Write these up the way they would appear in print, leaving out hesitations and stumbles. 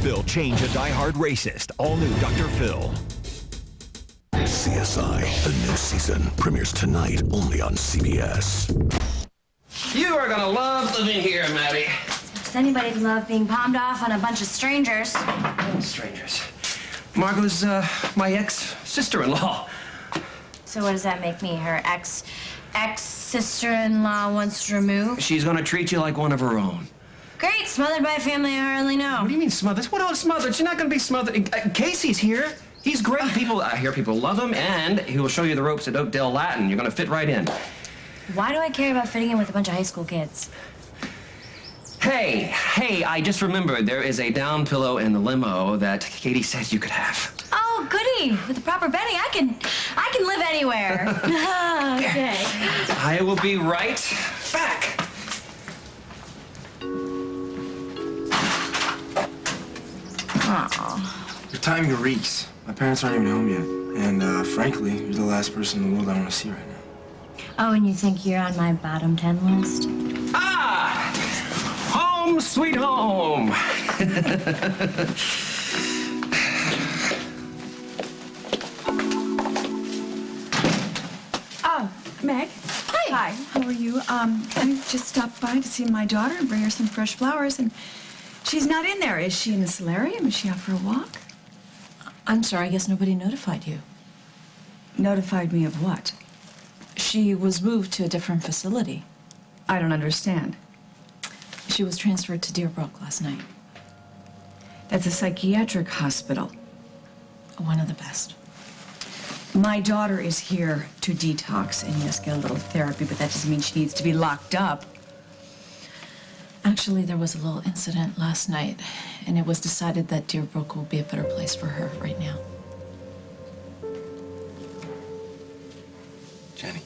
Phil change a die-hard racist. All new Dr. Phil. CSI, the new season, premieres tonight only on CBS. You are gonna love living here, Maddie. Does anybody love being palmed off on a bunch of strangers? Oh, strangers. Margot's my ex-sister-in-law. So what does that make me? Her ex-sister-in-law once removed? She's gonna treat you like one of her own. Great, smothered by a family I hardly know. What do you mean smothered? What else smothered? She's not gonna be smothered. Casey's here. He's great. I hear people love him, and he will show you the ropes at Oakdale Latin. You're gonna fit right in. Why do I care about fitting in with a bunch of high school kids? Hey, I just remembered there is a down pillow in the limo that Katie said you could have. Oh, goody. With the proper bedding, I can live anywhere. Okay. I will be right back. Oh. Your timing reeks. My parents aren't even home yet. And, frankly, you're the last person in the world I want to see right now. Oh, and you think you're on my bottom 10 list? Ah! Home sweet home. Oh, Meg. Hi. How are you? I just stopped by to see my daughter and bring her some fresh flowers, and she's not in there. Is she in the solarium? Is she out for a walk? I'm sorry, I guess nobody notified you. Notified me of what? She was moved to a different facility. I don't understand. She was transferred to Deerbrook last night. That's a psychiatric hospital. One of the best. My daughter is here to detox and, yes, get a little therapy, but that doesn't mean she needs to be locked up. Actually, there was a little incident last night, and it was decided that Deerbrook will be a better place for her right now. Jenny.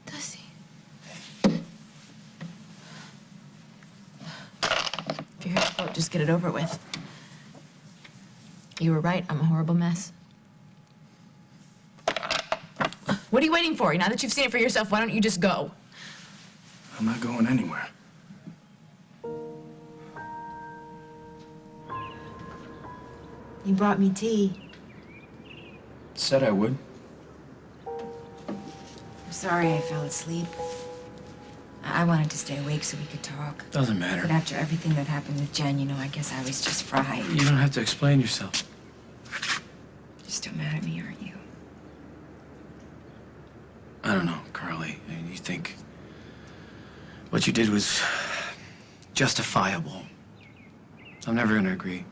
Does he? If you're here to vote, just get it over with. You were right. I'm a horrible mess. What are you waiting for? Now that you've seen it for yourself, why don't you just go? I'm not going anywhere. You brought me tea. Said I would. I'm sorry I fell asleep. I wanted to stay awake so we could talk. Doesn't matter. But after everything that happened with Jen, you know, I guess I was just fried. You don't have to explain yourself. You're still mad at me, aren't you? I don't know, Carly. I mean, you think what you did was justifiable. I'm never gonna agree.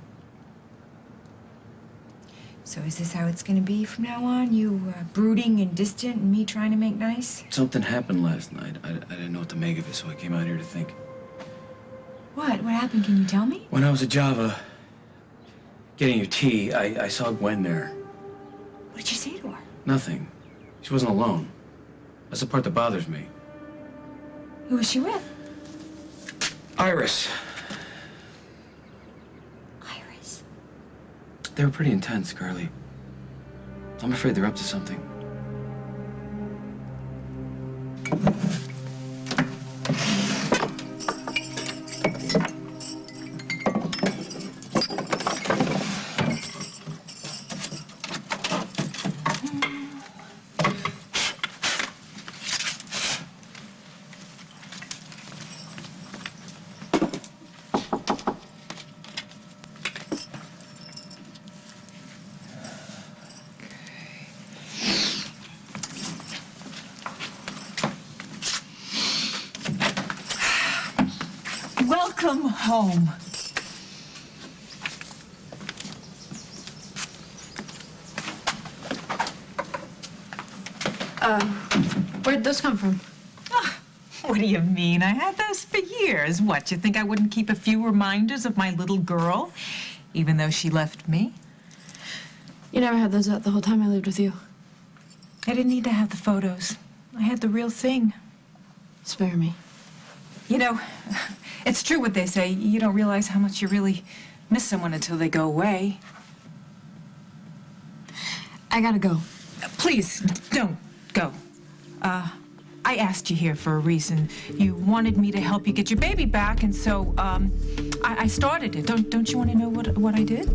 So is this how it's gonna be from now on? You brooding and distant and me trying to make nice? Something happened last night. I didn't know what to make of it, so I came out here to think. What? What happened? Can you tell me? When I was at Java, getting your tea, I saw Gwen there. What did you say to her? Nothing. She wasn't alone. That's the part that bothers me. Who was she with? Iris. Iris. They were pretty intense, Carly. I'm afraid they're up to something. Welcome home. Where'd those come from? What do you mean? I had those for years. What, you think I wouldn't keep a few reminders of my little girl, even though she left me? You never had those out the whole time I lived with you. I didn't need to have the photos. I had the real thing. Spare me. You know, it's true what they say. You don't realize how much you really miss someone until they go away. I gotta go. Please, don't go. I asked you here for a reason. You wanted me to help you get your baby back, and so, I started it. Don't you want to know what I did?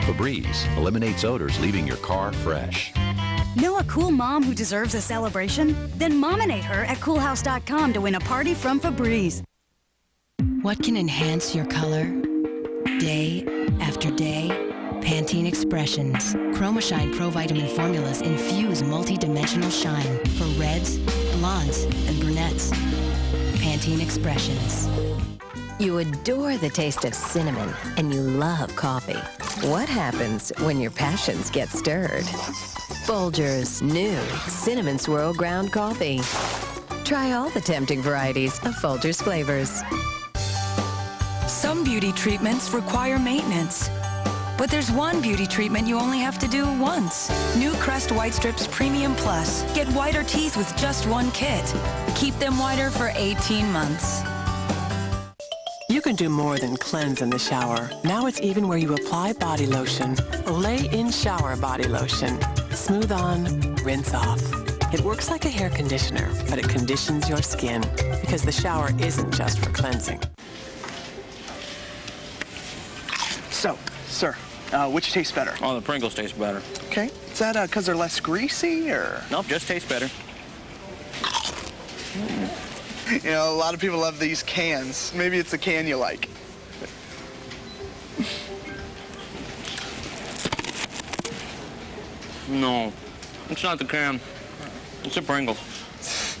Febreze eliminates odors, leaving your car fresh. Know a cool mom who deserves a celebration? Then mominate her at coolhouse.com to win a party from Febreze. What can enhance your color? Day after day, Pantene Expressions. ChromaShine Pro Vitamin formulas infuse multi-dimensional shine for reds, blondes, and brunettes. Pantene Expressions. You adore the taste of cinnamon, and you love coffee. What happens when your passions get stirred? Folgers new Cinnamon Swirl Ground Coffee. Try all the tempting varieties of Folgers flavors. Some beauty treatments require maintenance. But there's one beauty treatment you only have to do once. New Crest White Strips Premium Plus. Get whiter teeth with just one kit. Keep them whiter for 18 months. You can do more than cleanse in the shower. Now it's even where you apply body lotion. Lay-in shower body lotion. Smooth on, rinse off. It works like a hair conditioner, but it conditions your skin because the shower isn't just for cleansing. So, sir, which tastes better? Oh, the Pringles taste better. Okay. Is that because they're less greasy, or? Nope, just tastes better. You know, a lot of people love these cans. Maybe it's the can you like. No, it's not the can. It's the Pringles.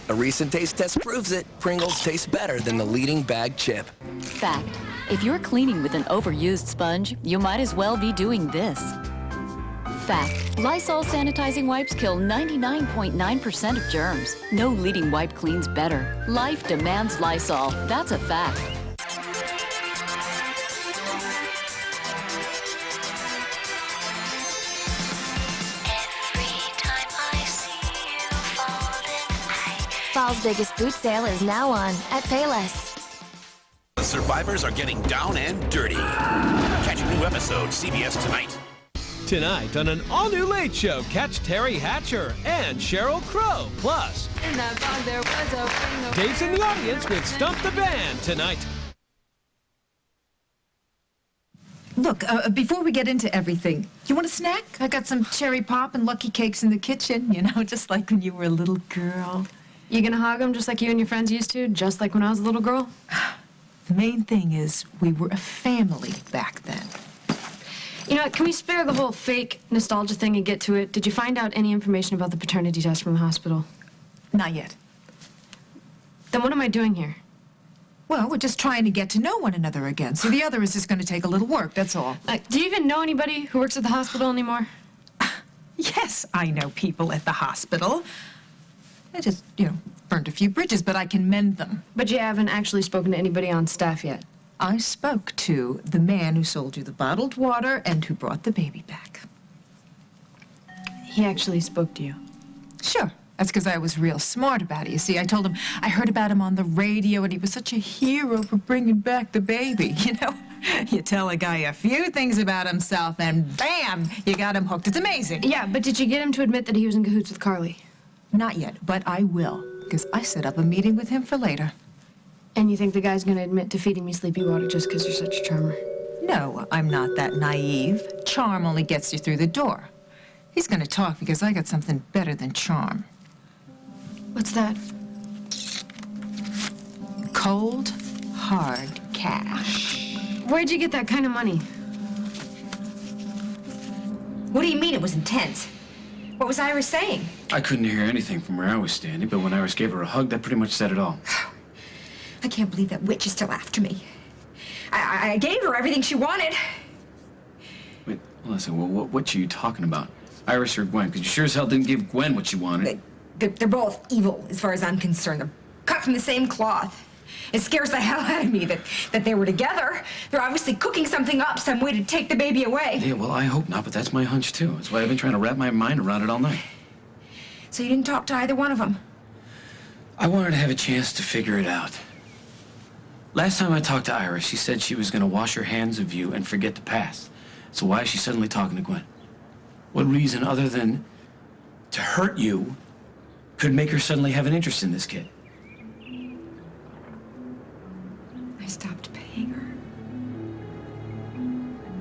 A recent taste test proves it. Pringles taste better than the leading bag chip. Fact, if you're cleaning with an overused sponge, you might as well be doing this. Fact, Lysol sanitizing wipes kill 99.9% of germs. No leading wipe cleans better. Life demands Lysol. That's a fact. Fall's biggest boot sale is now on at Payless. The survivors are getting down and dirty. Catch a new episode CBS Tonight. Tonight on an all-new Late Show, catch Terry Hatcher and Sheryl Crow. Plus, in that bog there was a ring of Dave's in the audience with Stump the Band tonight. Look, before we get into everything, you want a snack? I got some cherry pop and Lucky Cakes in the kitchen, you know, just like when you were a little girl. You gonna hug him just like you and your friends used to, just like when I was a little girl? The main thing is we were a family back then. You know, can we spare the whole fake nostalgia thing and get to it? Did you find out any information about the paternity test from the hospital? Not yet. Then what am I doing here? Well, we're just trying to get to know one another again. So the other is just going to take a little work, that's all. Do you even know anybody who works at the hospital anymore? Yes, I know people at the hospital. I just, burned a few bridges, but I can mend them. But you haven't actually spoken to anybody on staff yet? I spoke to the man who sold you the bottled water and who brought the baby back. He actually spoke to you? Sure. That's because I was real smart about it. You see, I told him I heard about him on the radio and he was such a hero for bringing back the baby, you know? You tell a guy a few things about himself and bam, you got him hooked. It's amazing. Yeah, but did you get him to admit that he was in cahoots with Carly? Not yet, but I will, because I set up a meeting with him for later. And you think the guy's gonna admit to feeding me sleepy water just because you're such a charmer? No, I'm not that naive. Charm only gets you through the door. He's gonna talk because I got something better than charm. What's that? Cold, hard cash. Where'd you get that kind of money? What do you mean it was intense? What was Iris saying? I couldn't hear anything from where I was standing, but when Iris gave her a hug, that pretty much said it all. I can't believe that witch is still after me. I gave her everything she wanted. Wait, listen, what witch are you talking about? Iris or Gwen? Because you sure as hell didn't give Gwen what she wanted. They're both evil, as far as I'm concerned. They're cut from the same cloth. It scares the hell out of me that they were together. They're obviously cooking something up, some way to take the baby away. Yeah, well, I hope not, but that's my hunch, too. That's why I've been trying to wrap my mind around it all night. So you didn't talk to either one of them? I wanted to have a chance to figure it out. Last time I talked to Iris, she said she was going to wash her hands of you and forget the past. So why is she suddenly talking to Gwen? What reason other than to hurt you could make her suddenly have an interest in this kid? I stopped paying her.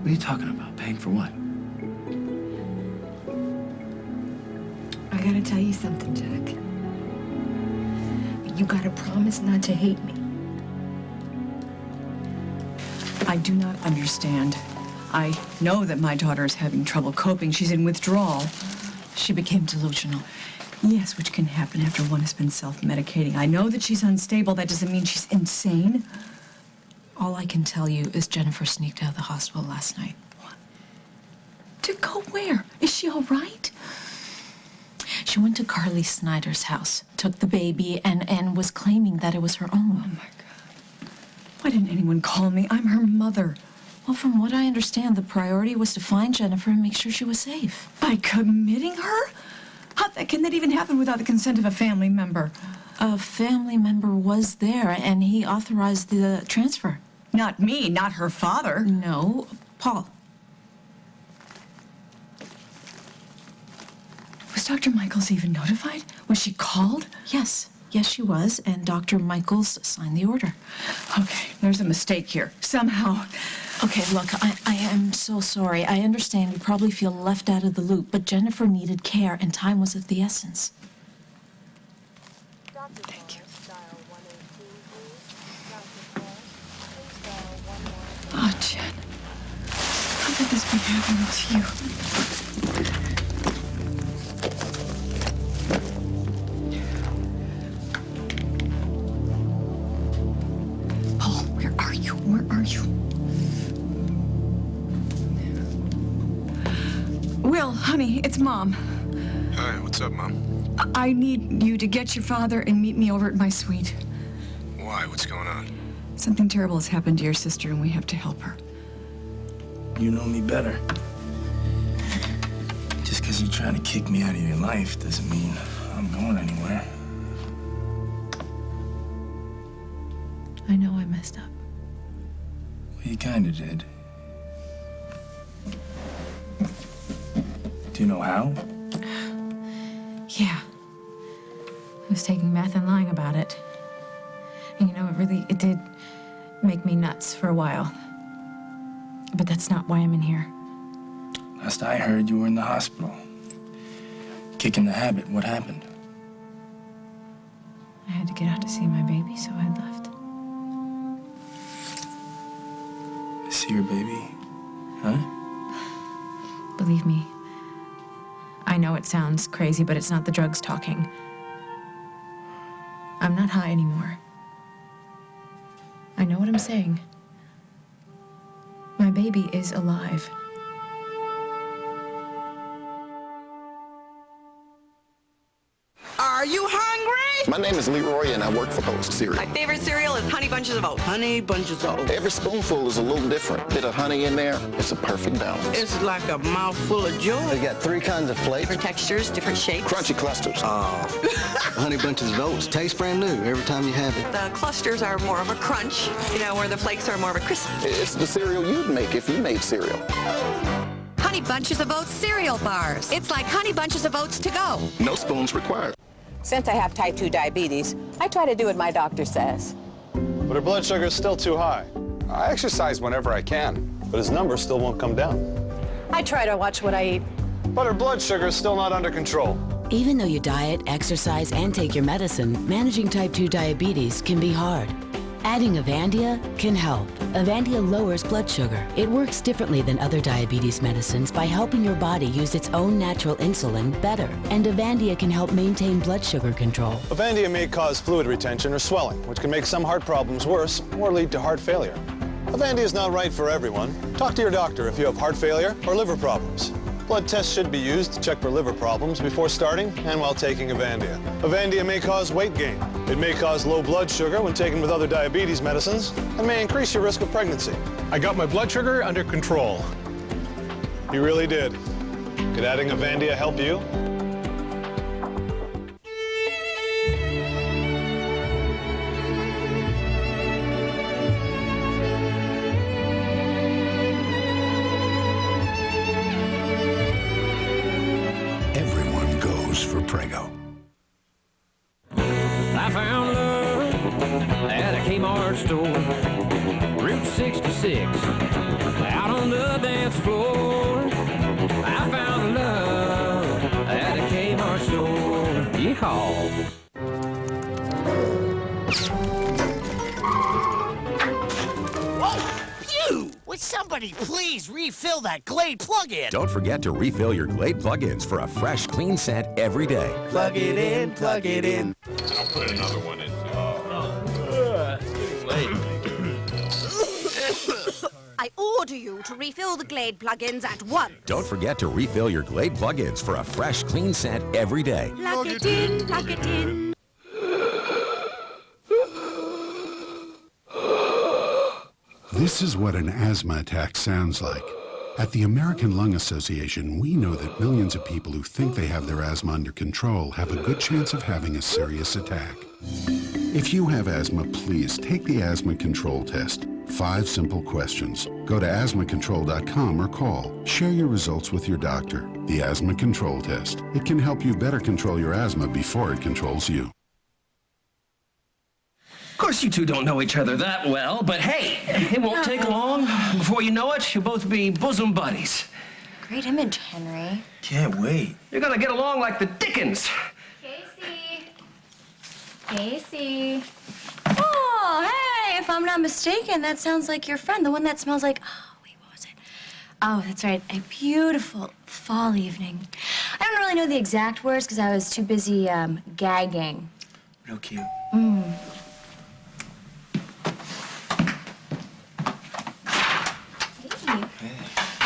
What are you talking about? Paying for what? I gotta tell you something, Jack. You gotta promise not to hate me. I do not understand. I know that my daughter is having trouble coping. She's in withdrawal. She became delusional. Yes, which can happen after one has been self-medicating. I know that she's unstable. That doesn't mean she's insane. All I can tell you is Jennifer sneaked out of the hospital last night. What? To go where? Is she all right? She went to Carly Snyder's house, took the baby, and was claiming that it was her own. Oh, my God. Why didn't anyone call me? I'm her mother. Well, from what I understand, the priority was to find Jennifer and make sure she was safe. By committing her? Can that even happen without the consent of a family member? A family member was there, and he authorized the transfer. Not me, not her father. No, Paul. Was Dr. Michaels even notified? Was she called? Yes. Yes, she was, and Dr. Michaels signed the order. Okay, there's a mistake here. Somehow. Okay, look, I am so sorry. I understand you probably feel left out of the loop, but Jennifer needed care, and time was of the essence. Thank you. Oh, Jen. How could this be happening to you? Paul, where are you? Where are you? Will, honey, it's Mom. Hi, what's up, Mom? I need you to get your father and meet me over at my suite. Why? What's going on? Something terrible has happened to your sister, and we have to help her. You know me better. Just because you're trying to kick me out of your life doesn't mean I'm going anywhere. I know I messed up. Well, you kind of did. Do you know how? Yeah. I was taking meth and lying about it. And you know, it did make me nuts for a while. But that's not why I'm in here. Last I heard, you were in the hospital. Kicking the habit. What happened? I had to get out to see my baby, so I left. See your baby? Huh? Believe me, I know it sounds crazy, but it's not the drugs talking. I'm not high anymore. I know what I'm saying. My baby is alive. Are you hungry? My name is Leroy, and I work for Post Cereal. My favorite cereal is Honey Bunches of Oats. Honey Bunches of Oats. Every spoonful is a little different. Bit of honey in there, it's a perfect balance. It's like a mouthful of joy. They got 3 kinds of flavors. Different textures, different shapes. Crunchy clusters. Honey Bunches of Oats taste brand new every time you have it. The clusters are more of a crunch, you know, where the flakes are more of a crisp. It's the cereal you'd make if you made cereal. Honey Bunches of Oats cereal bars. It's like Honey Bunches of Oats to go. No spoons required. Since I have type 2 diabetes, I try to do what my doctor says. But her blood sugar is still too high. I exercise whenever I can, but his number still won't come down. I try to watch what I eat. But her blood sugar is still not under control. Even though you diet, exercise, and take your medicine, managing type 2 diabetes can be hard. Adding Avandia can help. Avandia lowers blood sugar. It works differently than other diabetes medicines by helping your body use its own natural insulin better. And Avandia can help maintain blood sugar control. Avandia may cause fluid retention or swelling, which can make some heart problems worse or lead to heart failure. Avandia is not right for everyone. Talk to your doctor if you have heart failure or liver problems. Blood tests should be used to check for liver problems before starting and while taking Avandia. Avandia may cause weight gain. It may cause low blood sugar when taken with other diabetes medicines and may increase your risk of pregnancy. I got my blood sugar under control. You really did. Could adding Avandia help you? Everyone goes for Prego. I found love at a Kmart store, Route 66, out on the dance floor. I found love at a Kmart store. Yeehaw. Whoa! Phew! Would somebody please refill that Glade plug-in? Don't forget to refill your Glade plug-ins for a fresh, clean scent every day. Plug it in, plug it in. I'll put another one in. It's getting late. I order you to refill the Glade plug-ins at once. Don't forget to refill your Glade plug-ins for a fresh, clean scent every day. Plug it in, plug it in. This is what an asthma attack sounds like. At the American Lung Association, we know that millions of people who think they have their asthma under control have a good chance of having a serious attack. If you have asthma, please take the asthma control test. 5 simple questions. Go to asthmacontrol.com or call. Share your results with your doctor. The Asthma Control Test. It can help you better control your asthma before it controls you. Of course, you two don't know each other that well, but hey, it won't take long. Before you know it, you'll both be bosom buddies. Great image, Henry. Can't wait. You're gonna get along like the Dickens. Casey. Oh, hey, if I'm not mistaken, that sounds like your friend, the one that smells like, oh, wait, what was it? Oh, that's right, a beautiful fall evening. I don't really know the exact words because I was too busy gagging. Real cute.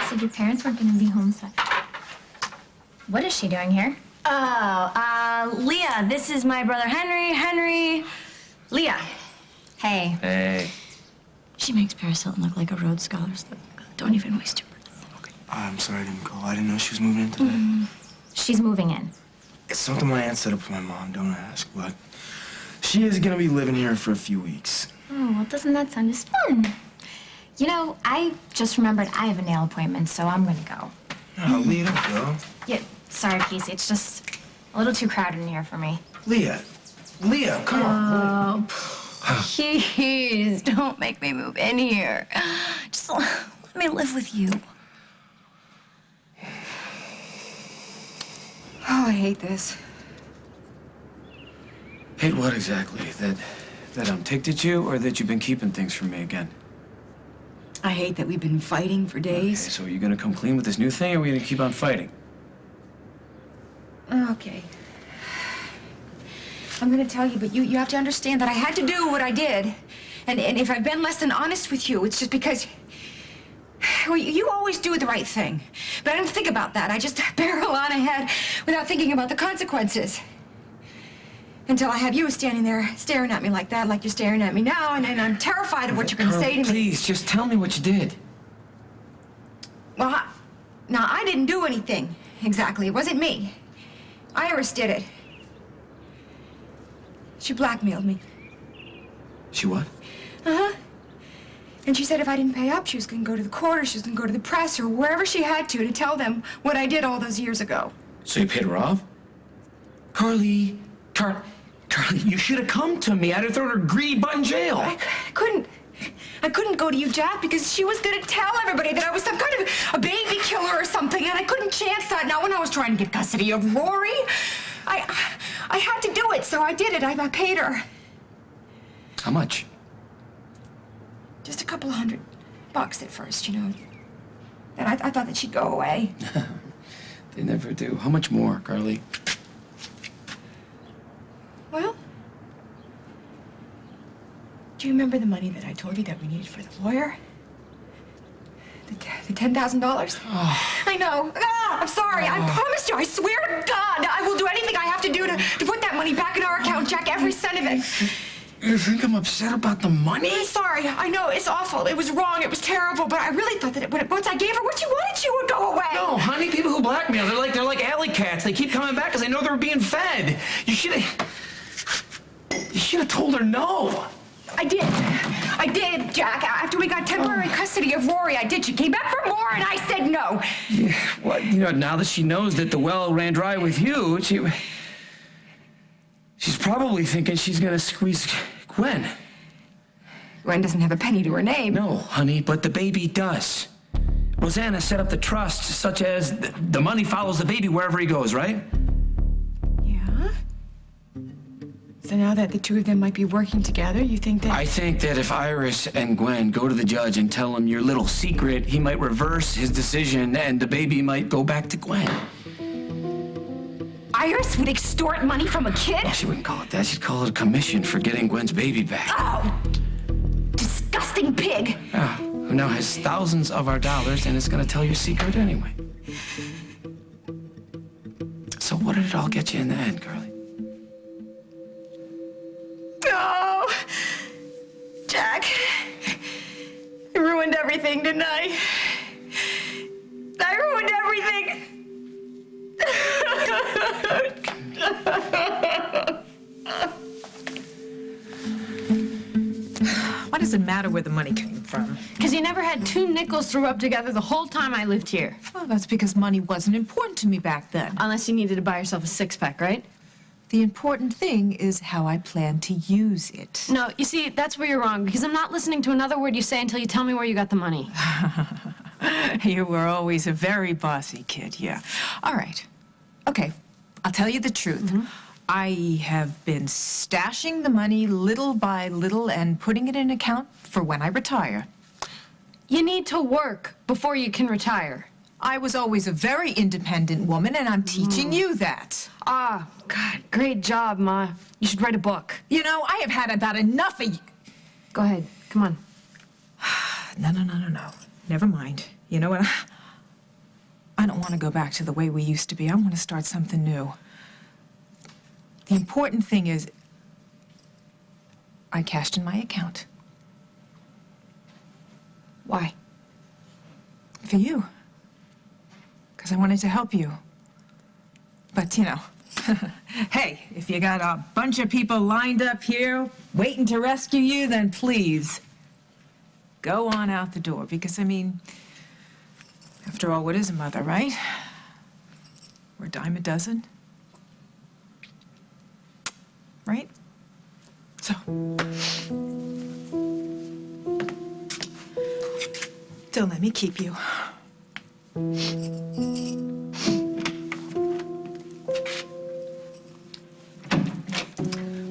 Said your parents weren't going to be home, so... What is she doing here? Oh, Leah, this is my brother Henry, Leah. Hey. Hey. She makes Paris Hilton look like a Rhodes Scholar. So don't even waste your breath. Okay. I'm sorry I didn't call. I didn't know she was moving in today. She's moving in. It's something my aunt set up for my mom. Don't ask, but she is gonna be living here for a few weeks. Oh, well, doesn't that sound just fun? You know, I just remembered I have a nail appointment, so I'm gonna go. Oh, Leah, don't go. Yeah, sorry, Casey. It's just a little too crowded in here for me. Leah, come on. Oh, please don't make me move in here. Just let me live with you. Oh, I hate this. Hate what exactly? That I'm ticked at you, or that you've been keeping things from me again? I hate that we've been fighting for days. Okay, so are you gonna come clean with this new thing, or are we gonna keep on fighting? Okay. I'm gonna tell you, but you have to understand that I had to do what I did. And if I've been less than honest with you, it's just because, well, you always do the right thing. But I didn't think about that. I just barrel on ahead without thinking about the consequences. Until I have you standing there staring at me like that, like you're staring at me now, and I'm terrified of what you're gonna say to me. Please, just tell me what you did. Well, now, I didn't do anything, exactly. It wasn't me. Iris did it. She blackmailed me. She what? Uh-huh. And she said if I didn't pay up, she was gonna go to the court, or she was gonna go to the press, or wherever she had to tell them what I did all those years ago. So you paid her off? Carly, you should have come to me. I'd have thrown her greedy butt in jail. I couldn't go to you, Jack, because she was gonna tell everybody that I was some kind of a baby killer or something, and I couldn't chance that. Now, when I was trying to get custody of Rory, I had to do it, so I did it. I paid her. How much? Just a couple $100 at first, you know. And I thought that she'd go away. They never do. How much more, Carly? Well, do you remember the money that I told you that we needed for the lawyer? The $10,000? Oh. I know. I'm sorry. I promised you. I swear to God, I will do anything I have to do to put that money back in our account, Jack. Every cent of it. You think I'm upset about the money? I'm sorry. I know it's awful. It was wrong. It was terrible. But I really thought that once I gave her what she wanted, she would go away. No, honey. People who blackmail, they're like alley cats. They keep coming back because they know they're being fed. You should have told her no. I did, Jack. After we got temporary custody of Rory, I did. She came back for more, and I said no. Yeah, well, you know, now that she knows that the well ran dry with you, she's probably thinking she's gonna squeeze Gwen. Gwen doesn't have a penny to her name. No, honey, but the baby does. Rosanna set up the trust such as the money follows the baby wherever he goes, right? Yeah? So now that the two of them might be working together, you think that... I think that if Iris and Gwen go to the judge and tell him your little secret, he might reverse his decision and the baby might go back to Gwen. Iris would extort money from a kid? Oh, she wouldn't call it that. She'd call it a commission for getting Gwen's baby back. Oh! Disgusting pig! Who now has thousands of our dollars and is going to tell your secret anyway. So what did it all get you in the end, Carly? Oh! Jack, I ruined everything, didn't I? I ruined everything! What does it matter where the money came from? Because you never had 2 nickels to rub together the whole time I lived here. Well, that's because money wasn't important to me back then. Unless you needed to buy yourself a 6-pack, right? The important thing is how I plan to use it. No, you see, that's where you're wrong, because I'm not listening to another word you say until you tell me where you got the money. You were always a very bossy kid, yeah. All right. Okay, I'll tell you the truth. I have been stashing the money little by little and putting it in an account for when I retire. You need to work before you can retire. I was always a very independent woman, and I'm teaching you that. Ah, God, great job, Ma. You should write a book. You know, I have had about enough of you. Go ahead, come on. No. Never mind. You know what? I don't want to go back to the way we used to be. I want to start something new. The important thing is, I cashed in my account. Why? For you. Because I wanted to help you. But, you know, hey, if you got a bunch of people lined up here waiting to rescue you, then please, go on out the door. Because, I mean, after all, what is a mother, right? We're a dime a dozen. Right? So, don't let me keep you.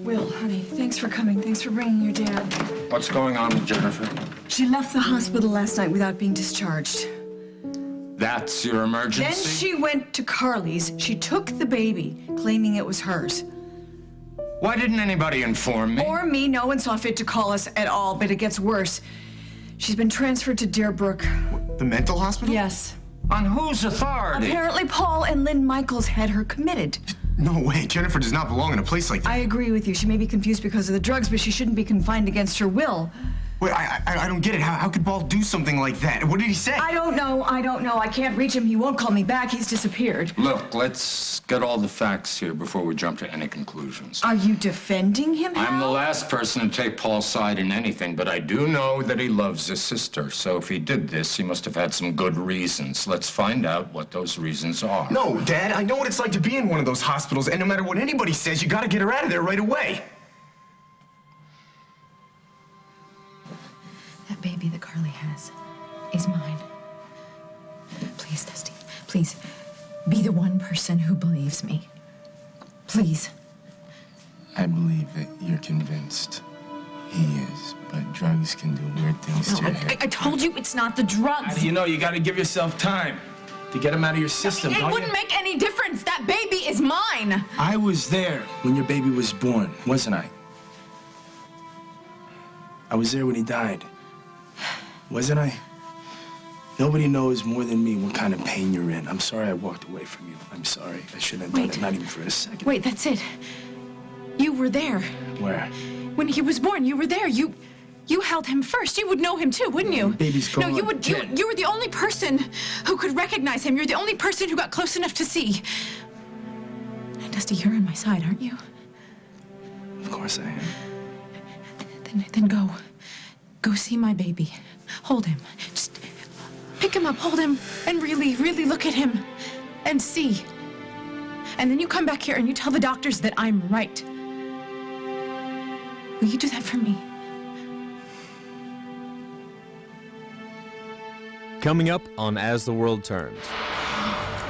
Will, honey, thanks for coming. Thanks for bringing your dad. What's going on with Jennifer? She left the hospital last night without being discharged. That's your emergency? Then she went to Carly's. She took the baby, claiming it was hers. Why didn't anybody inform me? Or me. No one saw fit to call us at all, but it gets worse. She's been transferred to Deerbrook. The mental hospital? Yes. On whose authority? Apparently Paul and Lynn Michaels had her committed. No way. Jennifer does not belong in a place like that. I agree with you. She may be confused because of the drugs, but she shouldn't be confined against her will. Wait, I don't get it. How could Paul do something like that? What did he say? I don't know. I can't reach him. He won't call me back. He's disappeared. Look, let's get all the facts here before we jump to any conclusions. Are you defending him, Hal? I'm the last person to take Paul's side in anything, but I do know that he loves his sister. So if he did this, he must have had some good reasons. Let's find out what those reasons are. No, Dad, I know what it's like to be in one of those hospitals, and no matter what anybody says, you gotta get her out of there right away. That baby that Carly has is mine. Please, Dusty, please, be the one person who believes me. Please. I believe that you're convinced. He is, but drugs can do weird things to your head. I told you it's not the drugs. How do you know? You gotta give yourself time to get him out of your system. It wouldn't make any difference. That baby is mine. I was there when your baby was born, wasn't I? I was there when he died. Wasn't I? Nobody knows more than me what kind of pain you're in. I'm sorry I walked away from you. I'm sorry. I shouldn't have done it, not even for a second. Wait, that's it. You were there. Where? When he was born, you were there. You held him first. You would know him too, wouldn't you? Baby's gone. No, you would. You were the only person who could recognize him. You're the only person who got close enough to see. And Dusty, you're on my side, aren't you? Of course I am. Then go. Go see my baby. Hold him. Just pick him up, hold him, and really, really look at him and see. And then you come back here and you tell the doctors that I'm right. Will you do that for me? Coming up on As the World Turns.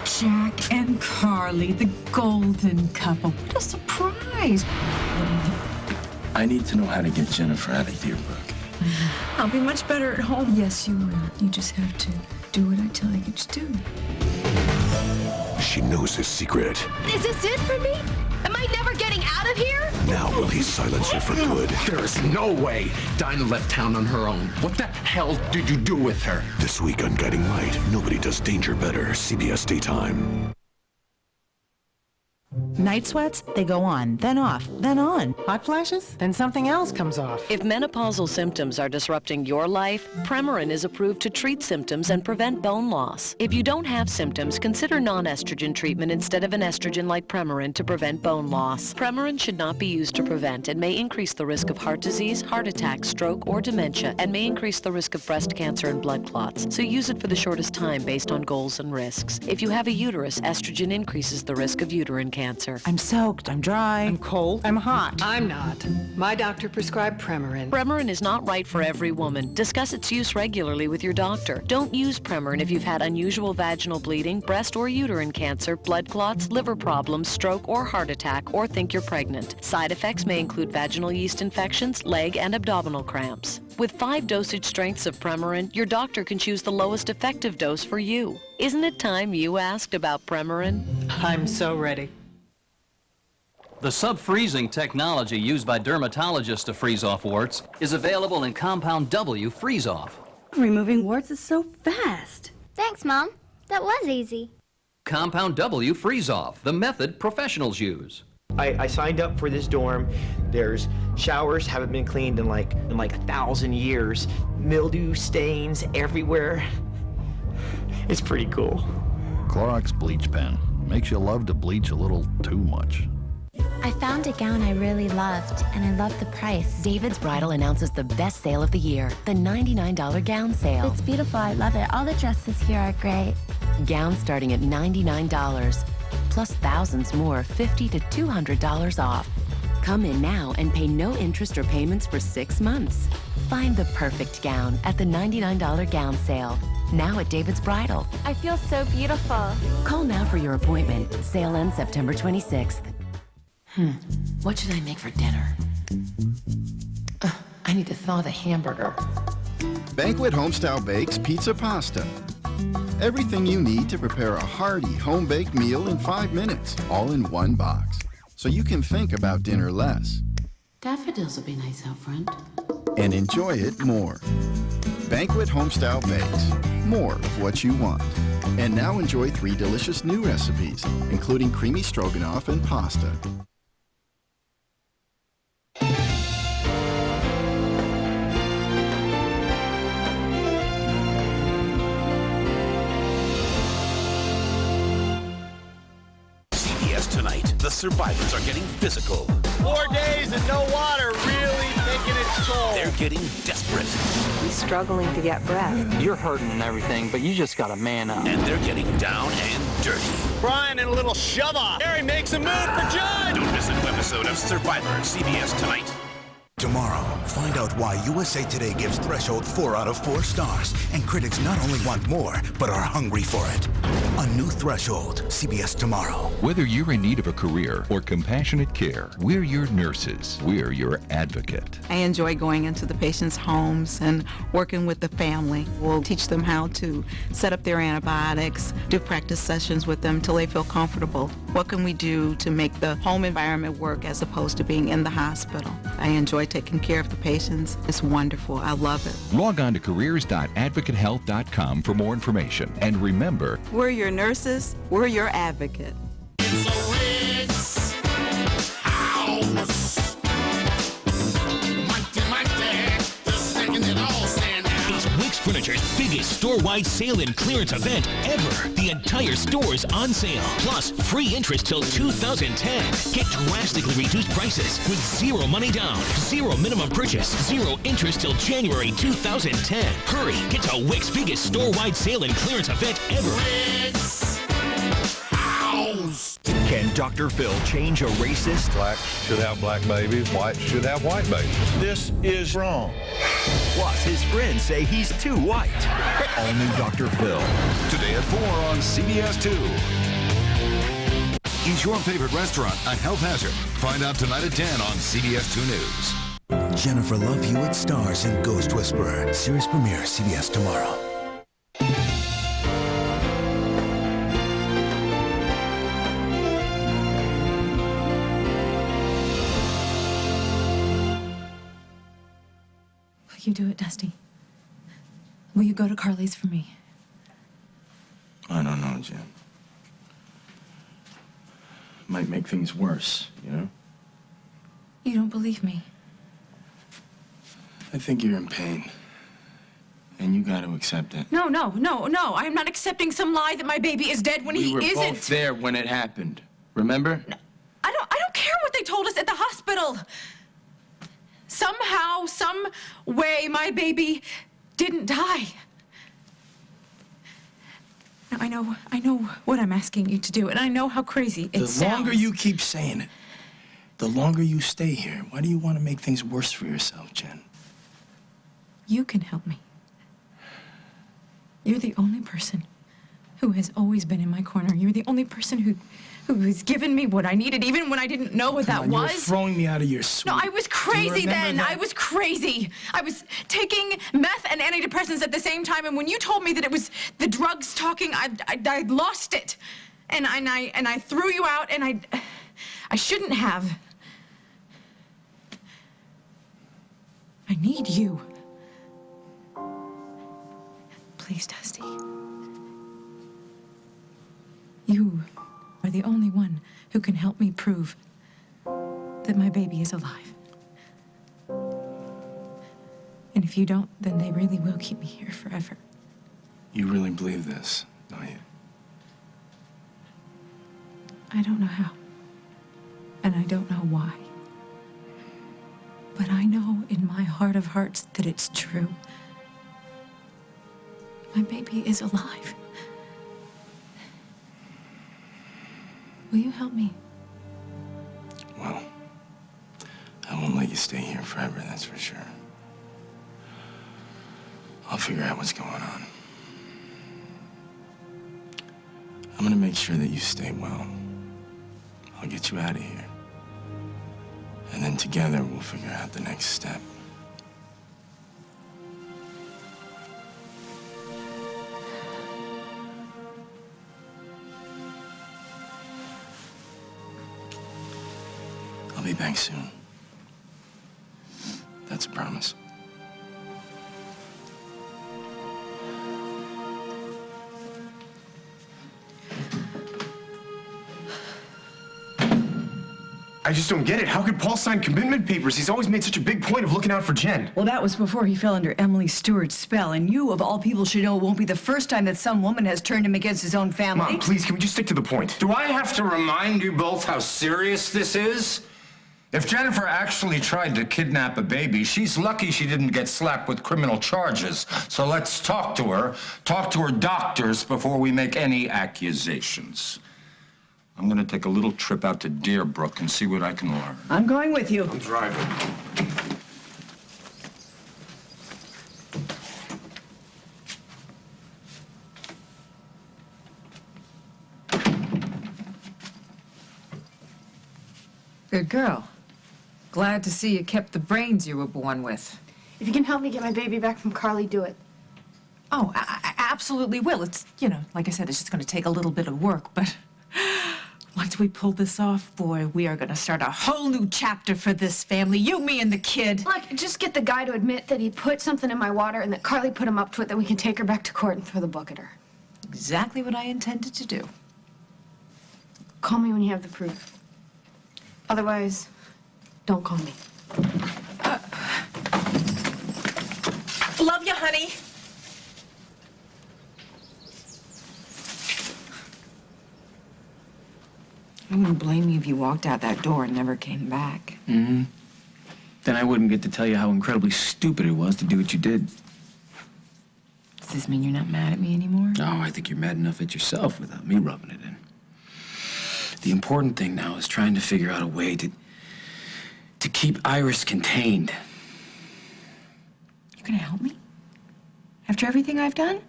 Jack and Carly, the golden couple. What a surprise. I need to know how to get Jennifer out of Deerbrook. I'll be much better at home. Yes, you will. You just have to do what I tell you to do. She knows his secret. Is this it for me? Am I never getting out of here? Now will he silence her for good? There is no way Dinah left town on her own. What the hell did you do with her? This week on Guiding Light, nobody does danger better. CBS Daytime. Night sweats, they go on, then off, then on. Hot flashes, then something else comes off. If menopausal symptoms are disrupting your life, Premarin is approved to treat symptoms and prevent bone loss. If you don't have symptoms, consider non-estrogen treatment instead of an estrogen like Premarin to prevent bone loss. Premarin should not be used to prevent and may increase the risk of heart disease, heart attack, stroke, or dementia, and may increase the risk of breast cancer and blood clots. So use it for the shortest time based on goals and risks. If you have a uterus, estrogen increases the risk of uterine cancer. I'm soaked, I'm dry, I'm cold, I'm hot. I'm not. My doctor prescribed Premarin. Premarin is not right for every woman. Discuss its use regularly with your doctor. Don't use Premarin if you've had unusual vaginal bleeding, breast or uterine cancer, blood clots, liver problems, stroke or heart attack, or think you're pregnant. Side effects may include vaginal yeast infections, leg and abdominal cramps. With 5 dosage strengths of Premarin, your doctor can choose the lowest effective dose for you. Isn't it time you asked about Premarin? I'm so ready. The sub-freezing technology used by dermatologists to freeze off warts is available in Compound W Freeze-Off. Removing warts is so fast. Thanks, Mom. That was easy. Compound W Freeze-Off, the method professionals use. I signed up for this dorm. There's showers haven't been cleaned in like 1,000 years. Mildew stains everywhere. It's pretty cool. Clorox bleach pen. Makes you love to bleach a little too much. I found a gown I really loved, and I loved the price. David's Bridal announces the best sale of the year, the $99 gown sale. It's beautiful. I love it. All the dresses here are great. Gowns starting at $99, plus thousands more, $50 to $200 off. Come in now and pay no interest or payments for 6 months. Find the perfect gown at the $99 gown sale, now at David's Bridal. I feel so beautiful. Call now for your appointment. Sale ends September 26th. What should I make for dinner? I need to thaw the hamburger. Banquet Homestyle Bakes Pizza Pasta. Everything you need to prepare a hearty, home-baked meal in 5 minutes, all in one box. So you can think about dinner less. Daffodils will be nice out front. And enjoy it more. Banquet Homestyle Bakes. More of what you want. And now enjoy 3 delicious new recipes, including creamy stroganoff and pasta. Tonight, the survivors are getting physical. 4 days and no water really taking its toll. They're getting desperate. He's struggling to get breath. You're hurting and everything, but you just gotta man up. And they're getting down and dirty. Brian and a little shove-off. Harry makes a move for Judd. Don't miss a new episode of Survivor, CBS Tonight. Tomorrow, find out why USA Today gives Threshold 4 out of 4 stars, and critics not only want more, but are hungry for it. A new Threshold, CBS Tomorrow. Whether you're in need of a career or compassionate care, we're your nurses. We're your advocate. I enjoy going into the patients' homes and working with the family. We'll teach them how to set up their antibiotics, do practice sessions with them till they feel comfortable. What can we do to make the home environment work as opposed to being in the hospital? I enjoy taking care of the patients. It's wonderful. I love it. Log on to careers.advocatehealth.com for more information. And remember, we're your nurses. We're your advocate. Furniture's biggest store-wide sale and clearance event ever. The entire store is on sale, plus free interest till 2010. Get drastically reduced prices with zero money down, zero minimum purchase, zero interest till January 2010. Hurry, get to Wick's biggest store-wide sale and clearance event ever. Wick's House. Can Dr. Phil change a racist? Blacks should have black babies, whites should have white babies. This is wrong. Plus, his friends say he's too white. All new Dr. Phil. Today at 4 on CBS 2. Is your favorite restaurant a health hazard? Find out tonight at 10 on CBS 2 News. Jennifer Love Hewitt stars in Ghost Whisperer. Series premiere CBS tomorrow. You do it, Dusty. Will you go to Carly's for me? I don't know, Jen. Might make things worse, you know? You don't believe me. I think you're in pain. And you got to accept it. No. I'm not accepting some lie that my baby is dead when he isn't. We were both there when it happened. Remember? No, I don't care what they told us at the hospital. Somehow, some way, my baby didn't die. Now, I know what I'm asking you to do, and I know how crazy it sounds. The longer you keep saying it, the longer you stay here. Why do you want to make things worse for yourself, Jen? You can help me. You're the only person who has always been in my corner. You're the only person who has given me what I needed, even when I didn't know what that was. You were throwing me out of your suite. No, I was crazy then. I was crazy. I was taking meth and antidepressants at the same time, and when you told me that it was the drugs talking, I lost it. And I threw you out, and I shouldn't have. I need you. Please, Dusty. You are the only one who can help me prove that my baby is alive. And if you don't, then they really will keep me here forever. You really believe this, don't you? I don't know how. And I don't know why. But I know in my heart of hearts that it's true. My baby is alive. Will you help me? Well, I won't let you stay here forever, that's for sure. I'll figure out what's going on. I'm gonna make sure that you stay well. I'll get you out of here. And then together we'll figure out the next step. I'll be back soon. That's a promise. I just don't get it. How could Paul sign commitment papers? He's always made such a big point of looking out for Jen. Well, that was before he fell under Emily Stewart's spell, and you, of all people, should know it won't be the first time that some woman has turned him against his own family. Mom, please, can we just stick to the point? Do I have to remind you both how serious this is? If Jennifer actually tried to kidnap a baby, she's lucky she didn't get slapped with criminal charges. So let's talk to her doctors before we make any accusations. I'm gonna take a little trip out to Deerbrook and see what I can learn. I'm going with you. I'm driving. Good girl. Glad to see you kept the brains you were born with. If you can help me get my baby back from Carly, do it. Oh, I absolutely will. It's, you know, like I said, it's just going to take a little bit of work, but once we pull this off, boy, we are going to start a whole new chapter for this family. You, me, and the kid. Look, just get the guy to admit that he put something in my water and that Carly put him up to it, that we can take her back to court and throw the book at her. Exactly what I intended to do. Call me when you have the proof. Otherwise, don't call me. Love you, honey. I wouldn't blame you if you walked out that door and never came back. Mm-hmm. Then I wouldn't get to tell you how incredibly stupid it was to do what you did. Does this mean you're not mad at me anymore? Oh, I think you're mad enough at yourself without me rubbing it in. The important thing now is trying to figure out a way to keep Iris contained. You gonna help me? After everything I've done?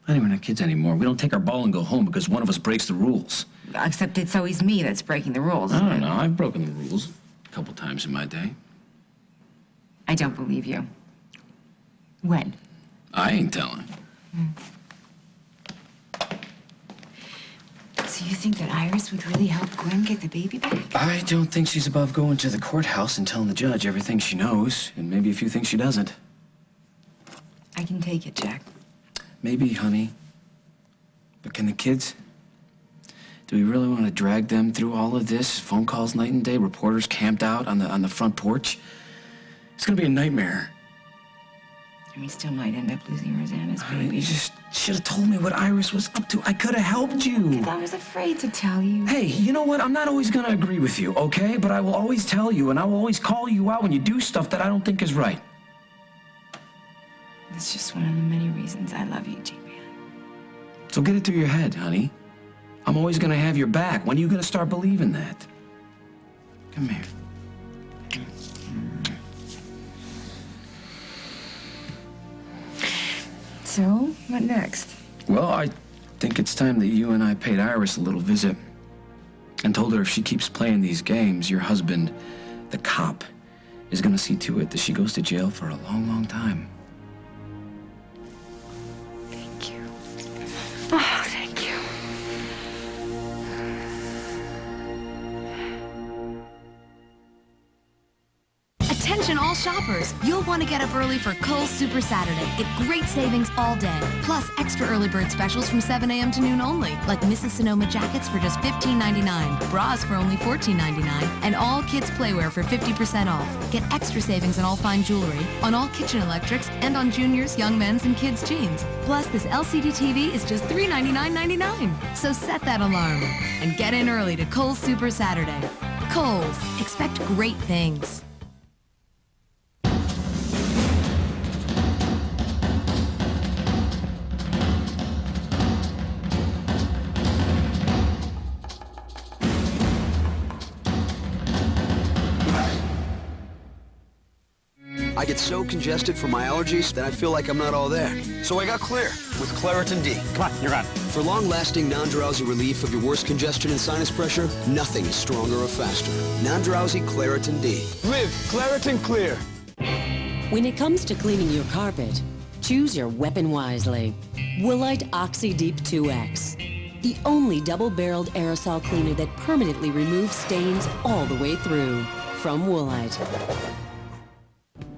I think we're not kids anymore. We don't take our ball and go home because one of us breaks the rules. Except it's always me that's breaking the rules. I don't know. I've broken the rules a couple times in my day. I don't believe you. When? I ain't telling. So you think that Iris would really help Gwen get the baby back? I don't think she's above going to the courthouse and telling the judge everything she knows, and maybe a few things she doesn't. I can take it, Jack. Maybe, honey. But can the kids? Do we really want to drag them through all of this? Phone calls night and day, reporters camped out on the front porch? It's gonna be a nightmare. And we still might end up losing Rosanna's baby. You just should have told me what Iris was up to. I could have helped you. Because I was afraid to tell you. Hey, you know what? I'm not always gonna agree with you, okay? But I will always tell you, and I will always call you out when you do stuff that I don't think is right. It's just one of the many reasons I love you, G-Man. So get it through your head, honey. I'm always gonna have your back. When are you gonna start believing that? Come here. So, what next? Well, I think it's time that you and I paid Iris a little visit and told her if she keeps playing these games, your husband, the cop, is gonna see to it that she goes to jail for a long, long time. Thank you. Oh, thank you. Attention all shoppers, you'll want to get up early for Kohl's Super Saturday. Get great savings all day. Plus extra early bird specials from 7 a.m. to noon only. Like Mrs. Sonoma jackets for just $15.99, bras for only $14.99, and all kids playwear for 50% off. Get extra savings on all fine jewelry, on all kitchen electrics, and on juniors, young men's, and kids' jeans. Plus this LCD TV is just $399.99. So set that alarm and get in early to Kohl's Super Saturday. Kohl's, expect great things. I get so congested from my allergies that I feel like I'm not all there. So I got Clear with Claritin D. Come on, you're on. For long-lasting, non-drowsy relief of your worst congestion and sinus pressure, nothing is stronger or faster. Non-drowsy Claritin D. Live Claritin Clear. When it comes to cleaning your carpet, choose your weapon wisely. Woolite Oxy Deep 2X. The only double-barreled aerosol cleaner that permanently removes stains all the way through. From Woolite.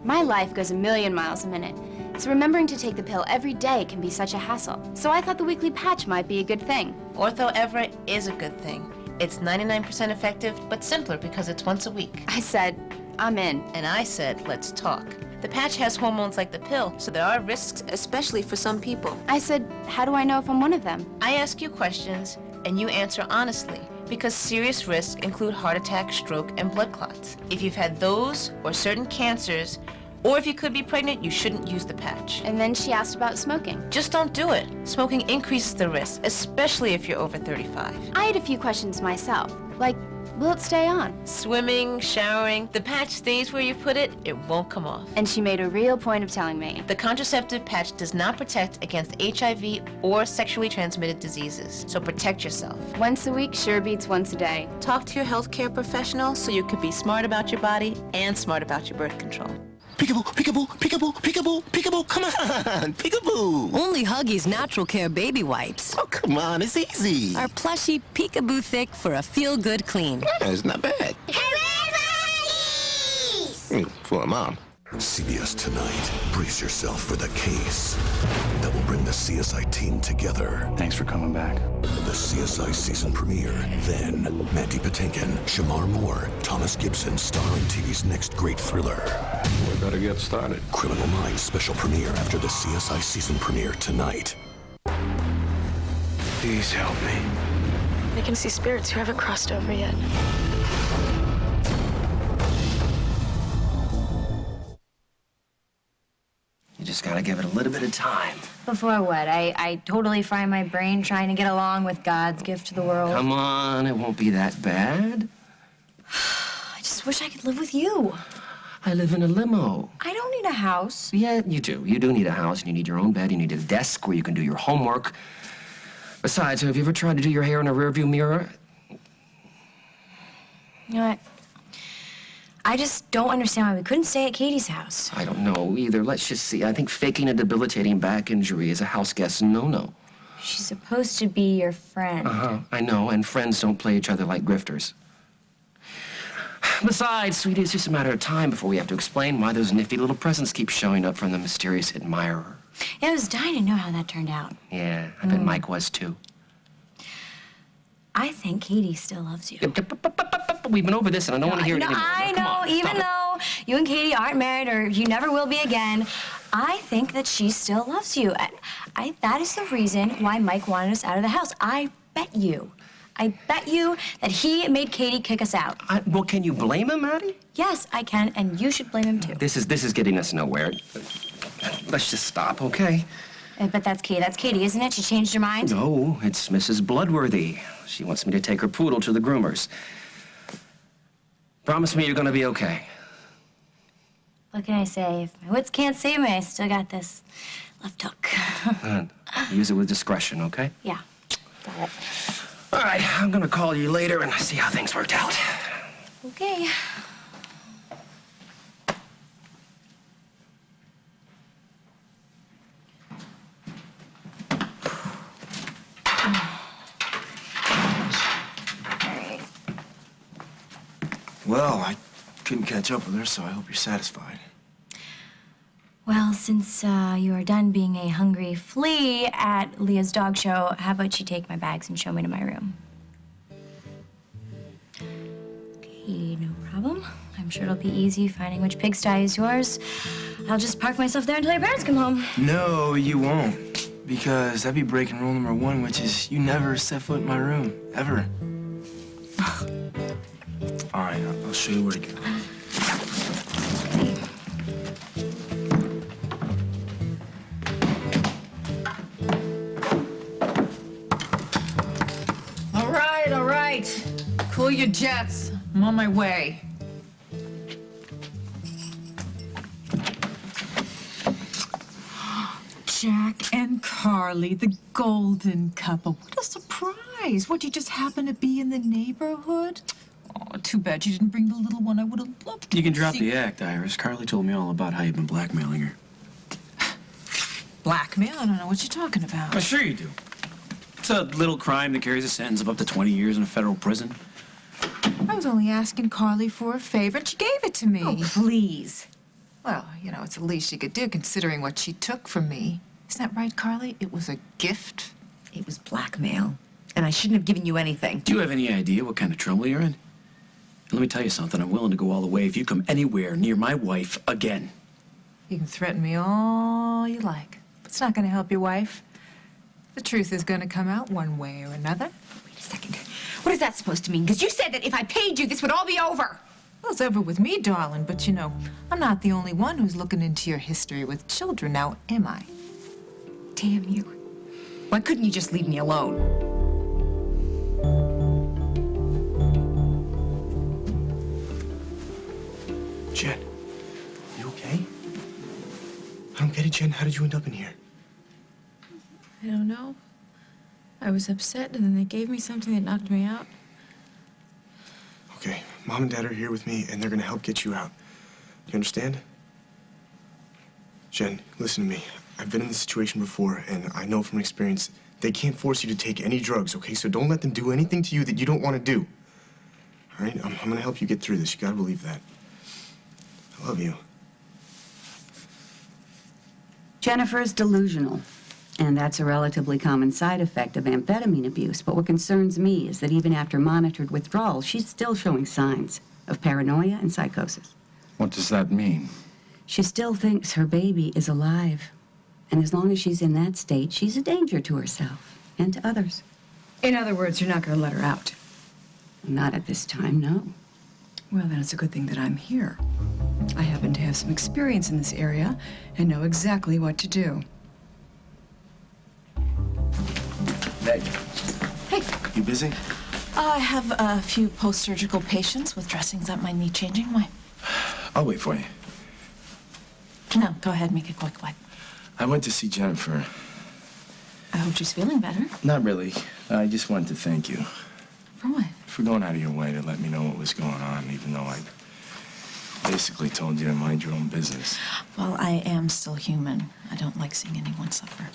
My life goes a million miles a minute, so remembering to take the pill every day can be such a hassle. So I thought the weekly patch might be a good thing. Ortho Everett is a good thing. It's 99% effective, but simpler because it's once a week. I said, I'm in. And I said, let's talk. The patch has hormones like the pill, so there are risks, especially for some people. I said, how do I know if I'm one of them? I ask you questions, and you answer honestly, because serious risks include heart attack, stroke, and blood clots. If you've had those or certain cancers, or if you could be pregnant, you shouldn't use the patch. And then she asked about smoking. Just don't do it. Smoking increases the risk, especially if you're over 35. I had a few questions myself, like, Will it stay on? Swimming, showering, the patch stays where you put it, it won't come off. And she made a real point of telling me. The contraceptive patch does not protect against HIV or sexually transmitted diseases, so protect yourself. Once a week sure beats once a day. Talk to your healthcare professional so you can be smart about your body and smart about your birth control. Peekaboo, peekaboo, peekaboo, peekaboo, peekaboo, come on, peekaboo. Only Huggies Natural Care Baby Wipes Oh, come on, it's easy. are plushy, peekaboo thick for a feel-good clean. Yeah, it's not bad. For a mom. CBS Tonight. Brace yourself for the case that will bring the CSI team together. Thanks for coming back. The CSI season premiere. Then, Maddie Patinkin, Shamar Moore, Thomas Gibson starring TV's next great thriller. We better get started. Criminal Minds special premiere after the CSI season premiere tonight. Please help me. I can see spirits who haven't crossed over yet. You just gotta give it a little bit of time. Before what? I totally fry my brain trying to get along with God's gift to the world. Come on, it won't be that bad. I just wish I could live with you. I live in a limo. I don't need a house. Yeah, you do. You do need a house, and you need your own bed. You need a desk where you can do your homework. Besides, have you ever tried to do your hair in a rearview mirror? You know what? I just don't understand why we couldn't stay at Katie's house. I don't know either. Let's just see. I think faking a debilitating back injury is a house guest no-no. She's supposed to be your friend. Uh-huh, I know, and friends don't play each other like grifters. Besides, sweetie, it's just a matter of time before we have to explain why those nifty little presents keep showing up from the mysterious admirer. Yeah, I was dying to know how that turned out. Yeah, I bet Mike was too. I think Katie still loves you. We've been over this, and I don't want to hear it anymore. I Come know, on, even stop though you and Katie aren't married or you never will be again, I think that she still loves you. That is the reason why Mike wanted us out of the house. I bet you that he made Katie kick us out. Well, can you blame him, Maddie? Yes, I can, and you should blame him too. This is getting us nowhere. Let's just stop, okay? But that's Katie. That's Katie, isn't it? She changed her mind? No, it's Mrs. Bloodworthy. She wants me to take her poodle to the groomers. Promise me you're gonna be okay. What can I say? If my wits can't save me, I still got this left hook. Use it with discretion, okay? Yeah, got it. All right, I'm gonna call you later and see how things worked out. Okay. Well, I couldn't catch up with her, so I hope you're satisfied. Well, since you are done being a hungry flea at Leah's dog show, how about you take my bags and show me to my room? Okay, no problem. I'm sure it'll be easy finding which pigsty is yours. I'll just park myself there until your parents come home. No, you won't. Because that'd be breaking rule number 1, which is you never set foot in my room. Ever. All right, I'll show you where to go. All right. Cool your jets. I'm on my way. Jack and Carly, the golden couple. What a surprise. What, you just happen to be in the neighborhood? Oh, too bad you didn't bring the little one. I would have loved to You can drop see- the act, Iris. Carly told me all about how you've been blackmailing her. Blackmail? I don't know what you're talking about. Well, sure you do. It's a little crime that carries a sentence of up to 20 years in a federal prison. I was only asking Carly for a favor, and she gave it to me. Oh, please. Well, you know, it's the least she could do, considering what she took from me. Isn't that right, Carly? It was a gift. It was blackmail. And I shouldn't have given you anything. Do you have any idea what kind of trouble you're in? Let me tell you something. I'm willing to go all the way if you come anywhere near my wife again. You can threaten me all you like. But it's not going to help your wife. The truth is going to come out one way or another. Wait a second. What is that supposed to mean? Because you said that if I paid you, this would all be over. Well, it's over with me, darling, but you know, I'm not the only one who's looking into your history with children now, am I? Damn you. Why couldn't you just leave me alone? Why couldn't you just leave me alone? Jen, you okay? I don't get it, Jen. How did you end up in here? I don't know. I was upset, and then they gave me something that knocked me out. Okay, Mom and Dad are here with me, and they're gonna help get you out. You understand? Jen, listen to me. I've been in this situation before, and I know from experience they can't force you to take any drugs, okay? So don't let them do anything to you that you don't want to do. All right? I'm gonna help you get through this. You gotta believe that. I love you. Jennifer's delusional, and that's a relatively common side effect of amphetamine abuse. But what concerns me is that even after monitored withdrawal, she's still showing signs of paranoia and psychosis. What does that mean? She still thinks her baby is alive. And as long as she's in that state, she's a danger to herself and to others. In other words, you're not going to let her out. Not at this time, no. Well, then it's a good thing that I'm here. I happen to have some experience in this area and know exactly what to do. Meg. Hey. You busy? I have a few post-surgical patients with dressings that might need changing. Why? I'll wait for you. No, go ahead, make it quick. I went to see Jennifer. I hope she's feeling better. Not really. I just wanted to thank you. For what? For going out of your way to let me know what was going on, even though I basically told you to mind your own business. Well, I am still human. I don't like seeing anyone suffer.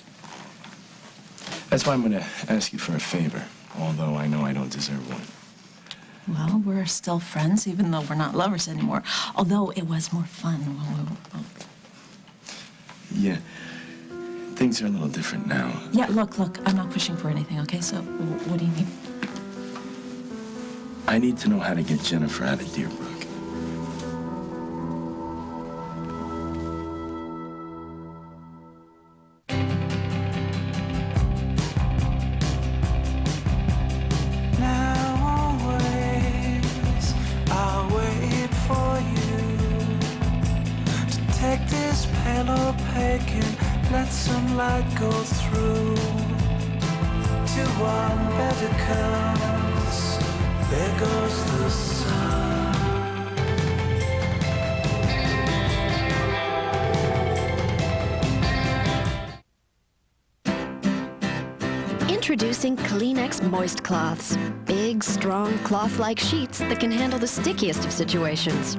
That's why I'm going to ask you for a favor, although I know I don't deserve one. Well, we're still friends, even though we're not lovers anymore. Although it was more fun when we were both. Yeah. Things are a little different now. Yeah, look, I'm not pushing for anything, okay? So, what do you need? I need to know how to get Jennifer out of Deerbrook. Let some light go through. Till one better comes, there goes the sun. Introducing Kleenex Moist Cloths. Big, strong, cloth-like sheets that can handle the stickiest of situations.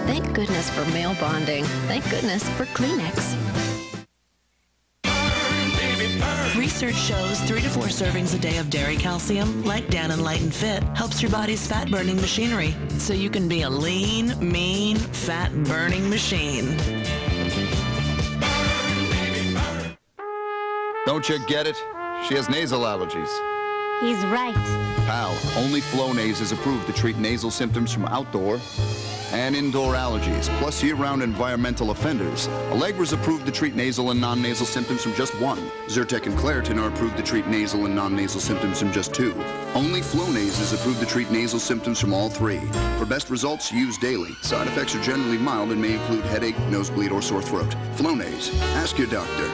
Thank goodness for male bonding. Thank goodness for Kleenex. Research shows 3 to 4 servings a day of dairy calcium, like Dan and Light and Fit, helps your body's fat-burning machinery, so you can be a lean, mean, fat-burning machine. Don't you get it? She has nasal allergies. He's right. Pal, only Flonase is approved to treat nasal symptoms from outdoor and indoor allergies, plus year-round environmental offenders. Allegra's approved to treat nasal and non-nasal symptoms from just 1. Zyrtec and Claritin are approved to treat nasal and non-nasal symptoms from just 2. Only Flonase is approved to treat nasal symptoms from all 3. For best results, use daily. Side effects are generally mild and may include headache, nosebleed, or sore throat. Flonase. Ask your doctor.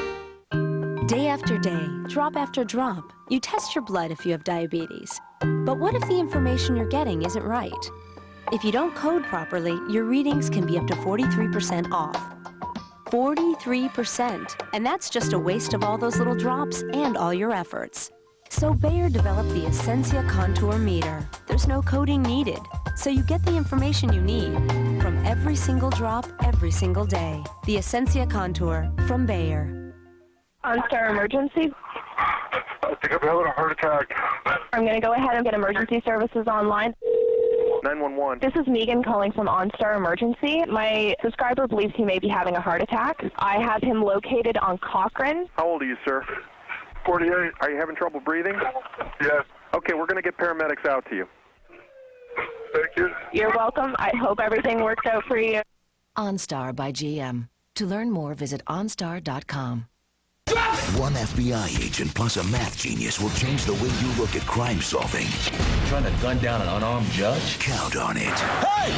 Day after day, drop after drop, you test your blood if you have diabetes. But what if the information you're getting isn't right? If you don't code properly, your readings can be up to 43% off. 43%! And that's just a waste of all those little drops and all your efforts. So Bayer developed the Essentia Contour Meter. There's no coding needed, so you get the information you need from every single drop, every single day. The Essentia Contour from Bayer. OnStar emergency? I think I'm having a heart attack. I'm going to go ahead and get emergency services online. 911. This is Megan calling from OnStar Emergency. My subscriber believes he may be having a heart attack. I have him located on Cochrane. How old are you, sir? 48. Are you having trouble breathing? Yes. Okay, we're going to get paramedics out to you. Thank you. You're welcome. I hope everything works out for you. OnStar by GM. To learn more, visit OnStar.com. One FBI agent plus a math genius will change the way you look at crime solving. Trying to gun down an unarmed judge? Count on it. Hey!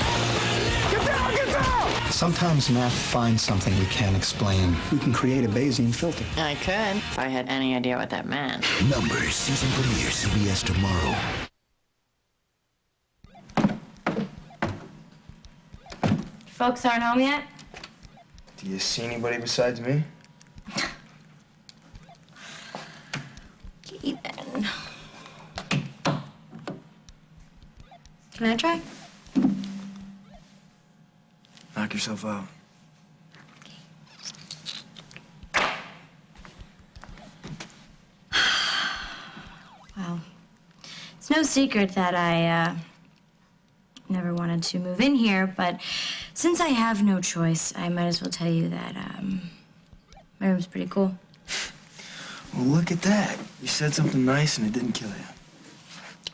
Get down! Get down! Sometimes math finds something we can't explain. We can create a Bayesian filter. I could, if I had any idea what that meant. Numbers, season premiere, CBS tomorrow. Folks aren't home yet? Do you see anybody besides me? Okay, then. Can I try? Knock yourself out. Well, it's no secret that I never wanted to move in here, but since I have no choice, I might as well tell you that my room's pretty cool. Well, look at that. You said something nice and it didn't kill you.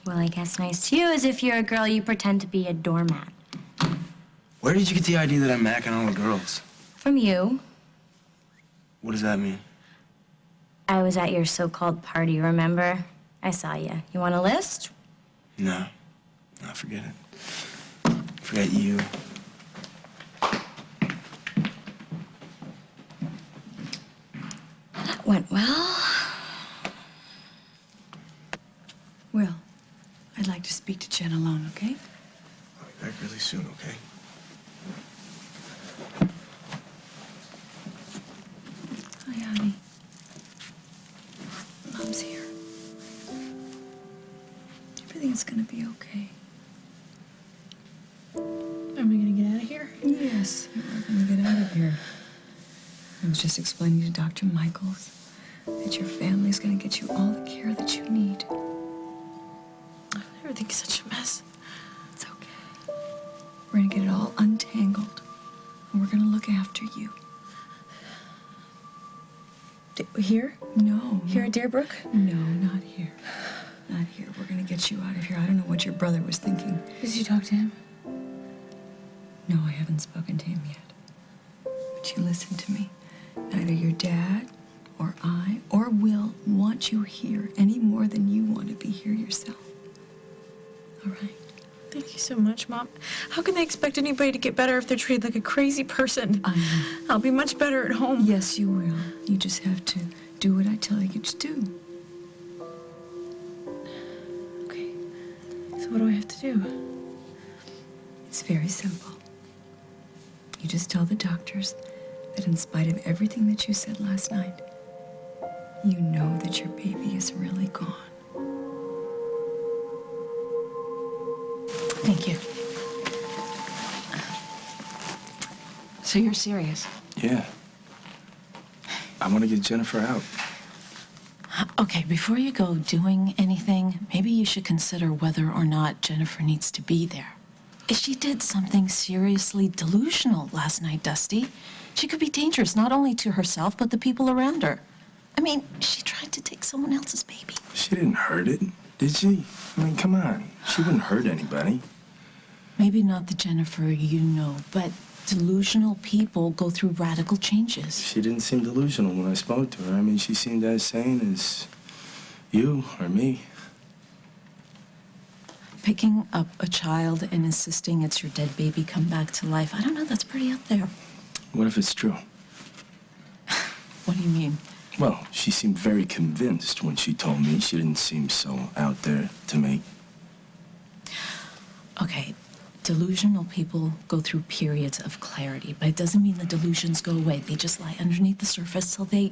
Well, I guess nice to you is if you're a girl, you pretend to be a doormat. Where did you get the idea that I'm macking all the girls? From you. What does that mean? I was at your so-called party, remember? I saw you. You want a list? No. No, forget it. Forget you. That went well. Will, I'd like to speak to Jen alone, okay? I'll be back really soon, okay? Hi, honey. Mom's here. Everything's gonna be okay. Am I gonna get out of here? Yes, you're gonna get out of here. I was just explaining to Dr. Michaels that your family's gonna get you all the care that you need. Everything's such a mess. It's okay. We're gonna get it all untangled, and we're gonna look after you. Here? No. Here at Deerbrook? No, not here. Not here. We're gonna get you out of here. I don't know what your brother was thinking. Did you talk to him? No, I haven't spoken to him yet. But you listen to me. Neither your dad or I or Will want you here any more than you want to be here yourself. All right? Thank you so much, Mom. How can they expect anybody to get better if they're treated like a crazy person? I know. I'll be much better at home. Yes, you will. You just have to do what I tell you to do. Okay. So what do I have to do? It's very simple. You just tell the doctors that in spite of everything that you said last night, you know that your baby is really gone. Thank you. So you're serious? Yeah. I want to get Jennifer out. Okay, before you go doing anything, maybe you should consider whether or not Jennifer needs to be there. If she did something seriously delusional last night, Dusty, she could be dangerous not only to herself, but the people around her. I mean, she tried to take someone else's baby. She didn't hurt it, did she? I mean, come on. She wouldn't hurt anybody. Maybe not the Jennifer you know, but delusional people go through radical changes. She didn't seem delusional when I spoke to her. I mean, she seemed as sane as you or me. Picking up a child and insisting it's your dead baby come back to life, I don't know, that's pretty out there. What if it's true? What do you mean? Well, she seemed very convinced when she told me. She didn't seem so out there to me. Okay, delusional people go through periods of clarity, but it doesn't mean the delusions go away. They just lie underneath the surface till they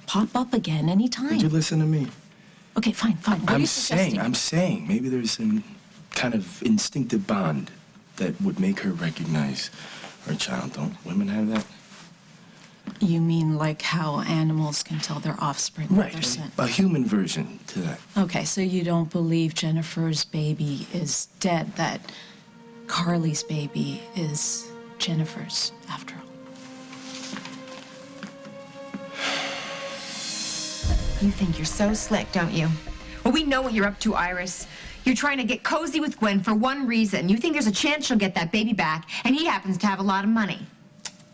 pop up again anytime. Would you listen to me? Okay, fine. What are you suggesting? I'm saying, maybe there's a kind of instinctive bond that would make her recognize her child. Don't women have that? You mean like how animals can tell their offspring what they're sent? A human version to that. Okay, so you don't believe Jennifer's baby is dead, that Carly's baby is Jennifer's, after all. You think you're so slick, don't you? Well, we know what you're up to, Iris. You're trying to get cozy with Gwen for one reason. You think there's a chance she'll get that baby back, and he happens to have a lot of money.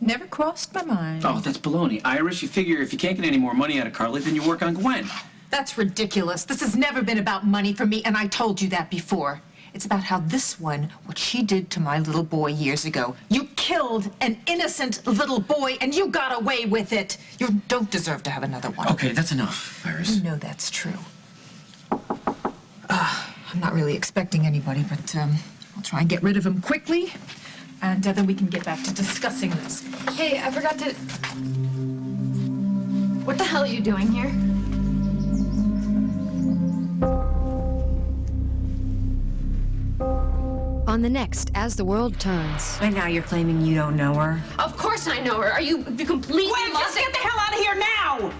Never crossed my mind. Oh, that's baloney. Iris, you figure if you can't get any more money out of Carly, then you work on Gwen. That's ridiculous. This has never been about money for me, and I told you that before. It's about how this one, what she did to my little boy years ago. You killed an innocent little boy, and you got away with it. You don't deserve to have another one. Okay, that's enough, Iris. You know that's true. I'm not really expecting anybody, but I'll try and get rid of him quickly. and then we can get back to discussing this. Hey, I forgot to... What the hell are you doing here? On the next As the World Turns. And now you're claiming you don't know her? Of course I know her. Are you completely Gwen, just get the hell out of here now!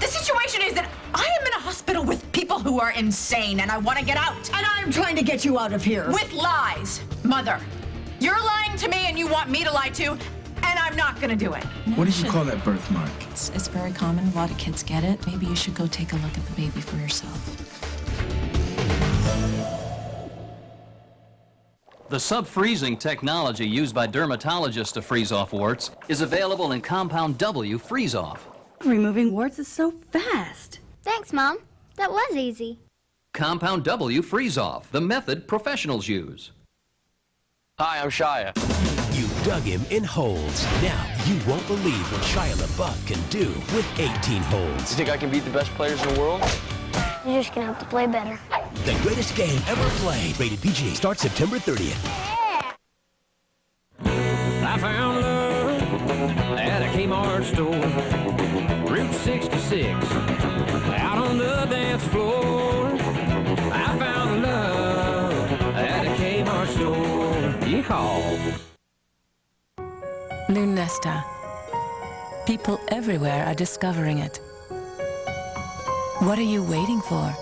The situation is that I am in a hospital with people who are insane, and I want to get out. And I'm trying to get you out of here. With lies. Mother, you're lying to me and you want me to lie too, and I'm not going to do it. What did you call that birthmark? It's very common. A lot of kids get it. Maybe you should go take a look at the baby for yourself. The sub-freezing technology used by dermatologists to freeze off warts is available in Compound W Freeze-Off. Removing warts is so fast. Thanks, Mom. That was easy. Compound W Freeze-Off, the method professionals use. Hi, I'm Shia. You dug him in holds. Now you won't believe what Shia LaBeouf can do with 18 holds. You think I can beat the best players in the world? You're just gonna have to play better. The greatest game ever played. Rated PG. Starts September 30th. I found love at a Kmart store. Route 66. Out on the dance floor. I found love at a Kmart store. Yeehaw. Lunesta. People everywhere are discovering it. What are you waiting for?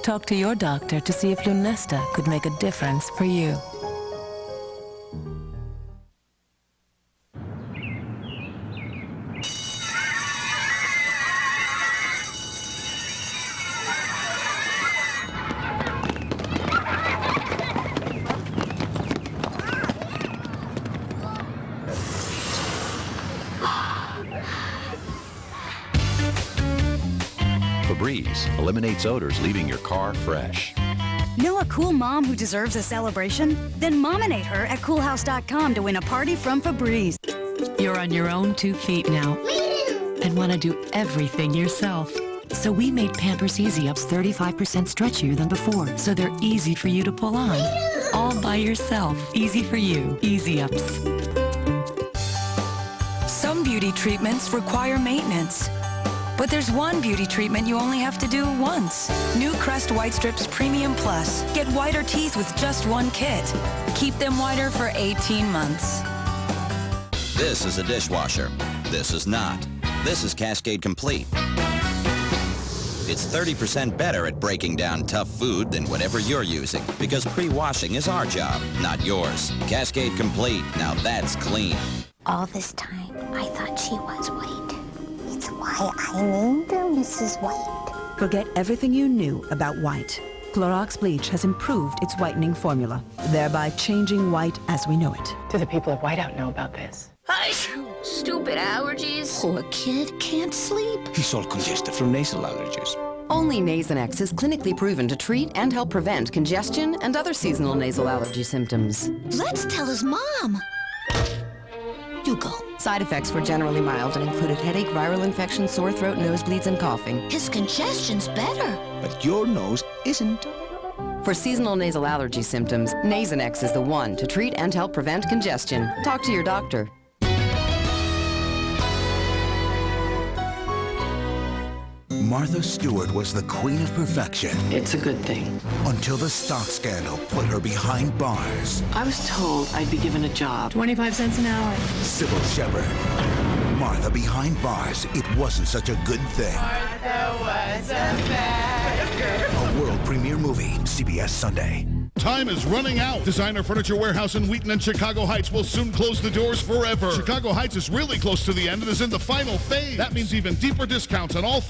Talk to your doctor to see if Lunesta could make a difference for you. Febreze eliminates odors, leaving your car fresh. Know a cool mom who deserves a celebration? Then mominate her at coolhouse.com to win a party from Febreze. You're on your own 2 feet now and want to do everything yourself. So we made Pampers Easy Ups 35% stretchier than before, so they're easy for you to pull on. All by yourself. Easy for you. Easy Ups. Some beauty treatments require maintenance. But there's one beauty treatment you only have to do once. New Crest White Strips Premium Plus. Get whiter teeth with just one kit. Keep them whiter for 18 months. This is a dishwasher. This is not. This is Cascade Complete. It's 30% better at breaking down tough food than whatever you're using, because pre-washing is our job, not yours. Cascade Complete. Now that's clean. All this time, I thought she was white. It's why I named her Mrs. White. Forget everything you knew about white. Clorox Bleach has improved its whitening formula, thereby changing white as we know it. Do the people at Whiteout know about this? Stupid allergies. Poor kid can't sleep. He's all congested from nasal allergies. Only Nasonex is clinically proven to treat and help prevent congestion and other seasonal nasal allergy symptoms. Let's tell his mom. You go. Side effects were generally mild and included headache, viral infection, sore throat, nosebleeds, and coughing. His congestion's better. But your nose isn't. For seasonal nasal allergy symptoms, Nasonex is the one to treat and help prevent congestion. Talk to your doctor. Martha Stewart was the queen of perfection. It's a good thing. Until the stock scandal put her behind bars. I was told I'd be given a job. 25 cents an hour. Sybil Shepherd. Martha behind bars. It wasn't such a good thing. Martha was a bad girl. A world premiere movie, CBS Sunday. Time is running out. Designer Furniture Warehouse in Wheaton and Chicago Heights will soon close the doors forever. Chicago Heights is really close to the end and is in the final phase. That means even deeper discounts on all